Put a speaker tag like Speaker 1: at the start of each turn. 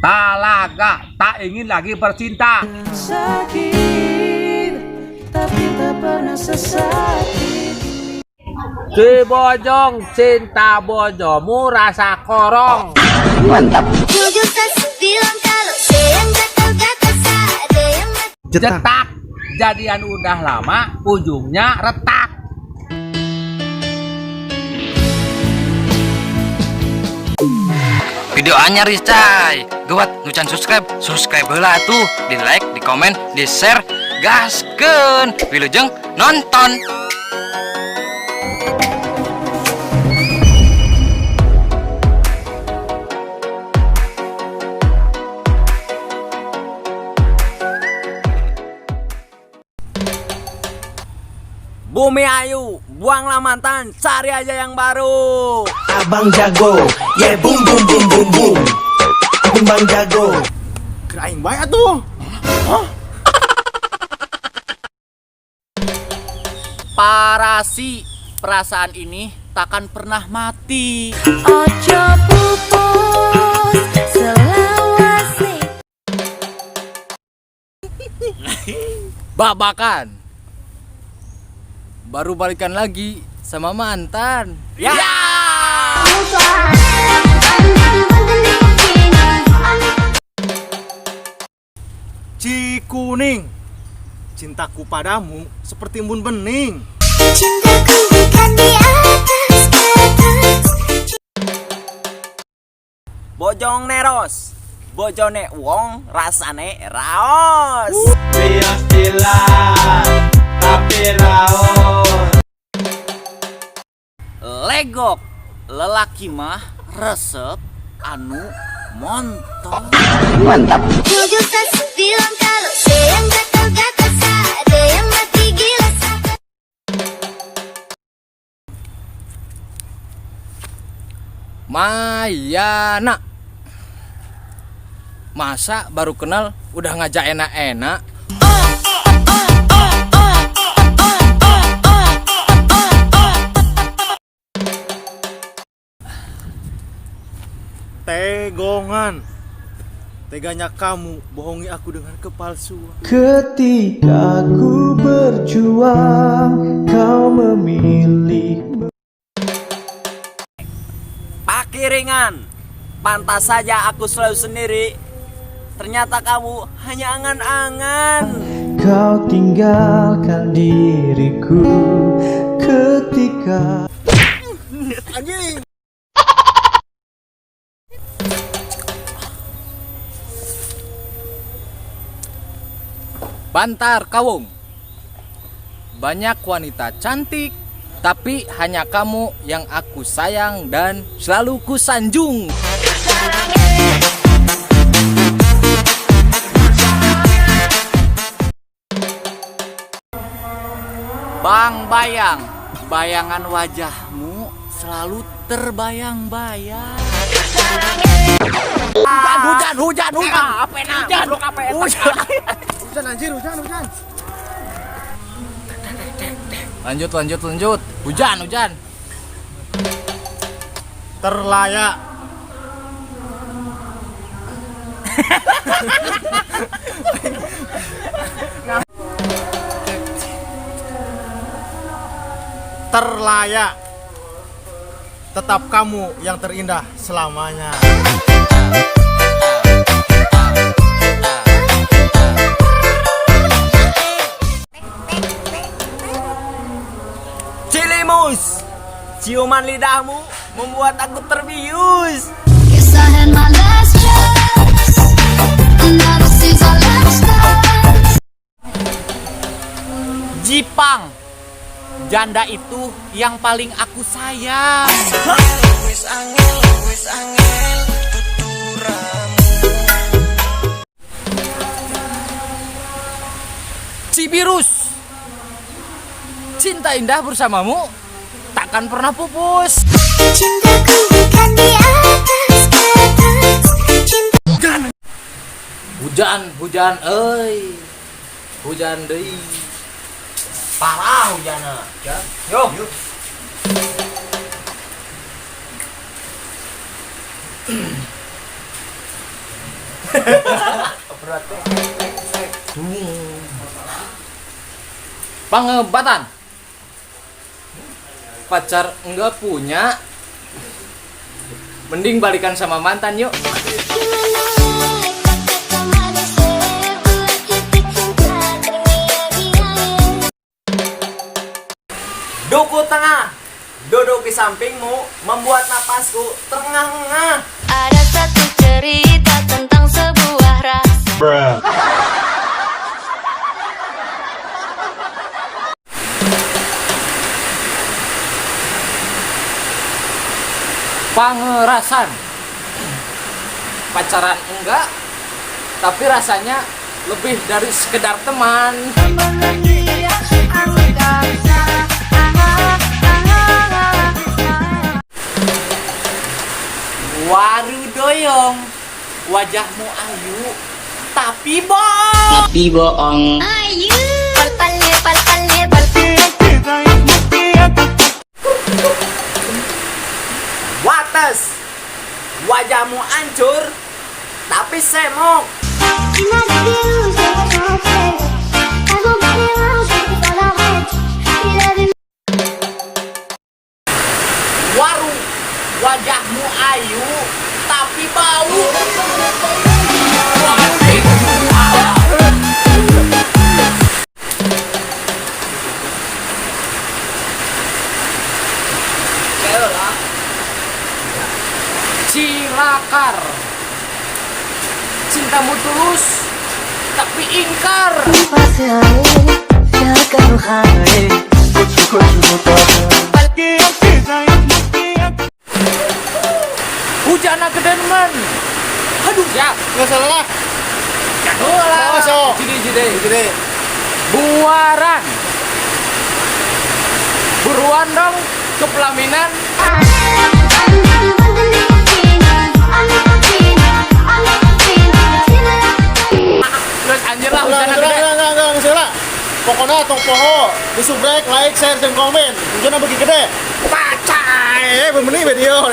Speaker 1: Talaga, tak ingin lagi bercinta.
Speaker 2: Sakit, tapi tak pernah sesakit.
Speaker 1: Si Bojong, cinta bojomu rasa korong.
Speaker 3: Jujur tak bilang kalau sayang gatal-gatal saat ada yang
Speaker 1: Jetak, jadian udah lama, ujungnya retak.
Speaker 4: Video anyar cai, gawat nucan subscribe heula tuh, di like, di komen, di share, gaskeun, wilujeng nonton.
Speaker 5: Bumi Ayu, buanglah mantan, cari aja yang baru.
Speaker 6: Abang jago, yeah boom boom boom boom boom. Abang jago.
Speaker 5: Keraing baik tuh. Parasi, perasaan ini takkan pernah mati.
Speaker 3: Ojo pupus selawase.
Speaker 5: Babakan. Baru balikan lagi sama mantan. Ya. Cikuning, cintaku padamu seperti embun bening.
Speaker 3: Cintaku bukan di atas kertas.
Speaker 5: Bojong neros, bojone wong rasane raos.
Speaker 6: Bias dilan, tapi raos.
Speaker 5: Legok, lelaki mah resep anu montong.
Speaker 3: Jujur tak bilang kalau sayang gatal-gatal saat ada yang mati gila sakit.
Speaker 5: Mayana, masa baru kenal udah ngajak enak-enak? Tegongan, teganya kamu bohongi aku dengan kepalsuan.
Speaker 2: Ketika ku berjuang, kau memilih.
Speaker 5: Pakiringan, pantas saja aku selalu sendiri. Ternyata kamu hanya angan-angan.
Speaker 2: Kau tinggalkan diriku ketika
Speaker 5: Anjing. Bantar Kawung. Banyak wanita cantik, tapi hanya kamu yang aku sayang dan selalu kusanjung. Bang Bayang, bayangan wajahmu selalu terbayang-bayang. Hujan. Hujan anjir, hujan. Lanjut. Hujan. Terlayak. Terlayak. Tetap kamu yang terindah selamanya. Cilimus, ciuman lidahmu membuat aku terbius.
Speaker 3: Yes, I had my last chance. Now this is our last dance.
Speaker 5: Jipang, janda itu yang paling aku sayang. Cibirus, cinta indah bersamamu takkan pernah pupus.
Speaker 3: Cintaku bukan di atas kertas.
Speaker 5: Hujan, hujan deui. Parah hujanna. Yuk. Pengebatan. Pacar enggak punya, mending balikan sama mantan yuk.
Speaker 7: Duku tengah, duduk di sampingmu, membuat napasku terengah-engah.
Speaker 3: Ada satu cerita tentang sebuah rasa.
Speaker 5: Pangerasan. Pacaran enggak, tapi rasanya lebih dari sekedar teman. Waru doyong, wajahmu ayu, tapi bohong.
Speaker 3: Ayu, pal-palle, pal-palle, pal-palle.
Speaker 7: Wates, wajahmu hancur, tapi semok. Waru, wajahmu ayu, tapi bau.
Speaker 5: Cilakar. Cintamu tulus, tapi ingkar. Hujana kedemen. Aduh, ya,
Speaker 8: Nggak salah lah.
Speaker 5: jadul lah.
Speaker 8: Masuk.
Speaker 5: Jadi. Buaran. Buruan dong ke pelaminan. Terus anjir lah hujana gede.
Speaker 8: Nggak salah. Pokoknya tong poho, di subscribe, like, share, dan komen. Tujuannya bagi gede. Pacai, bener video.